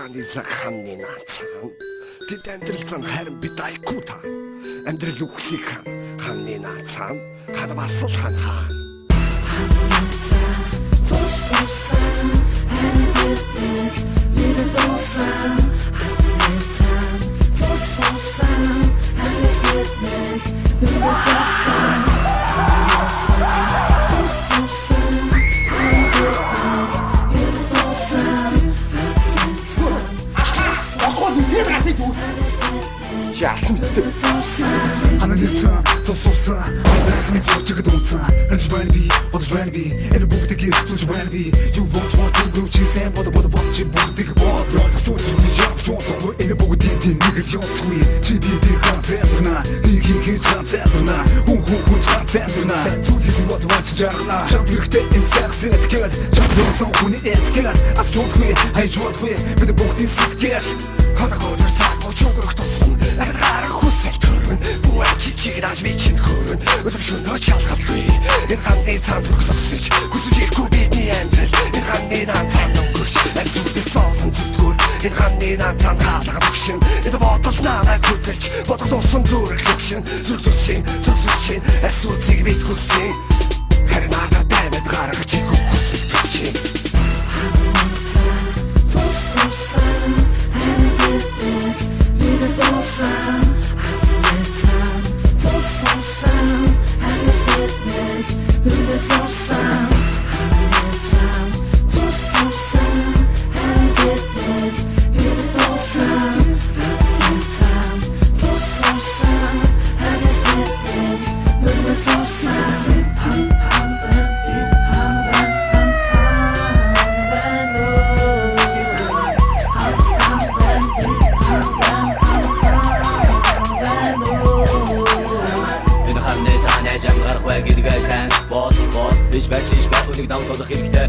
Харцааганы цаг хамны наацхан тэд амьдрал зам харин бид айкута амьдрал үхлийг хамны наацхан хад басал хан хаан Анализа, зовсорса, дайсан зурчиг дууцсан. Ханч байна би, бодож байна би. Энэ бүгдийг хэлж байна би. Юу болж байгаа юм чи сайн бодож бүгдийг бодож чууч чууч энэ бүгдийн нэг л явцгүй. Чи би ханцаарна, хийж ханцаарна. Хүн ханцаарна. Зүудээс бод вач жарна. Чам хэрэгтэй энэ саксэт гэл. Чамсан хүний этгэл. Аз чуудгүй, хайж чуудгүй. Бид бүгдийн сэтгэл. Ханагод цаг бочогрох тосон. Харах хүсэл төрөн. Бүхэл чичиг даж бичин хөрөн. Өдөр шөнө чалгадгүй. Энэ ханны цаан зүрхсэж. Хүсэж ирэхгүй бидний амьдрал. Энэ ханны цаан өнгөрч. Амьсуудаас цоолон зүтгүүр. Энэ ханны цаан хаалга багшин. Энэ бодол намайг хөдөлж. Бодох тусан зүрх өгшин. Зүрх Асуудыг бид хүсэж. Харин надад баймад гаргаж ирэх хүсэл төрч.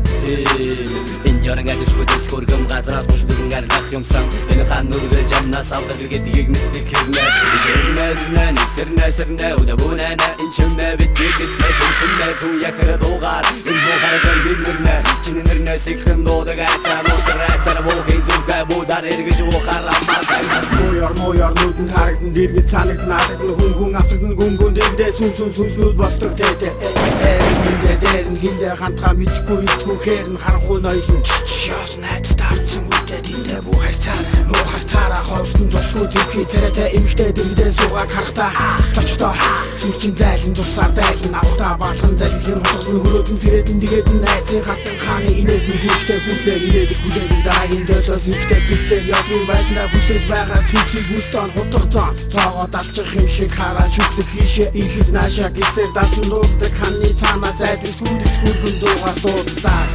Энэ яран гэдэг шүдэс хөргөм газраас бүшдгэн гаргах юмсан энэ хан нүргэл жамнаас авдаг гэдэг мэддэг хэрнээ жирмэн сэрнэ удабунана энэ чимээ бидгийг тэсэнсэнэ ту яхэр дугаар энэ хохарган бимэрнэ чинэрнэ сикхэн дуудаг цаа бохин зүгэ будар эргэж ухарамаас моёр нүдэн харагдан дэргэд санагднаад хүн автагдсан гүн дэрдээ сүнснүүд босдог тэтэ дээр хиндэ хантга мэдгүй хээрн харахгүй ноёлн чичээс найз таарсан үедээ тэндээ бүх харцаараа ховстон тусгүй зүрхий царайтай эмхтэй дэрдээ суугаад харахтаа цочтой сүрчин зайлан тусаар дайлан авахтаа баалхан залхин хотгон хөрөөдөн сэрээдэн тэгээд найзын хатан хааны инээдэн хүчтэй хүлээг инээдэг хүлээдэг дараагийн төлөөс ихтэй бицээр явдгийн байснаа хүлээж байгаа сүнсийг үлдэн хутгацаа цаогоод алчих юм шиг хараад шүтлэг хийшээ ихэд наашаа гисээр дадан дууддаг ханны цаанаас айдас хүлгэн дуугаар дууддаг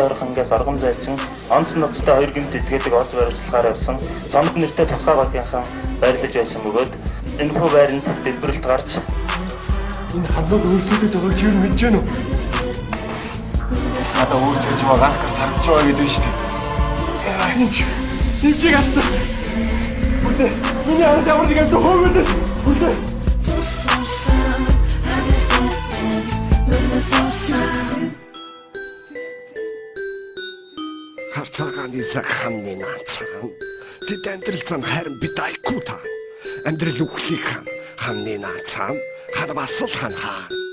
Орхонгоос оргон зайлсан онц ноцтой хоёр гэмт идгээдэг орж барилцлагаар явсан цомд нэртэй тусгай багийнхан байрлаж байсан бөгөөд энэ хүү байранд дэлбэрэлт гарч энэ ханууд өөрсдөө байгаа чи юу мэдэж гэнэ үү? Хада өөрсөж байгаа гарах царч байгаа гэдэг нь шүү дээ. Тинчиг алдсан. Бүдэ миний ард ямар нэг амт хөөгөөд бүдэ. Харцааганы цаг хамны наацхан тэд амьдрал зам харин бид айкута амьдрал үхлийг хамны наацхан хад басал хан хаан